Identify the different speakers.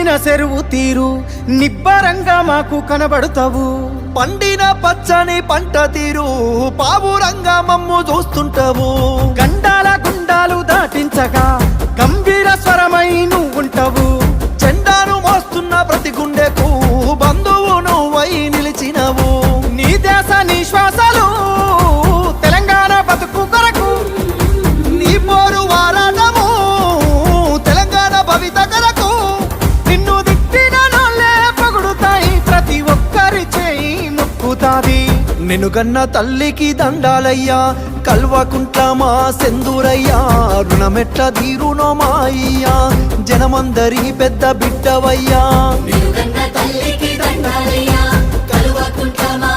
Speaker 1: నిండిన చెరువు తీరు నిబ్బరంగా మాకు కనబడుతావు.
Speaker 2: పండిన పచ్చని పంట తీరు పావురంగా మమ్ము చూస్తుంటావు.
Speaker 1: గండాల గుండాలు దాటించగా గంభీర స్వరమై నువ్వుంటావు.
Speaker 2: జెండాను మోస్తున్న ప్రతి గుండెకు బంధువు నువ్వై నిలిచినవు.
Speaker 1: నీ దేశ నీ శ్వాసలు తెలంగాణ బతుకు కొరకు,
Speaker 2: నీ పోరు వారాటము తెలంగాణ భవిత కొరకు.
Speaker 1: నిన్ను దిట్టిన నోళ్ళే పొగుడుతాయి, ప్రతి ఒక్కరి చేయి ముక్కుతాది.
Speaker 2: నిన్ను కన్న తల్లికి దండాలయ్యా, కల్వకుంట్ల మా సెందురయ్యా. రుణమెట్ల తీరునో మా అయ్యా, జనమందరి పెద్ద బిడ్డవయ్యా.
Speaker 3: తల్లికి దండాలయ్యా, కల్వకుంట్ల మా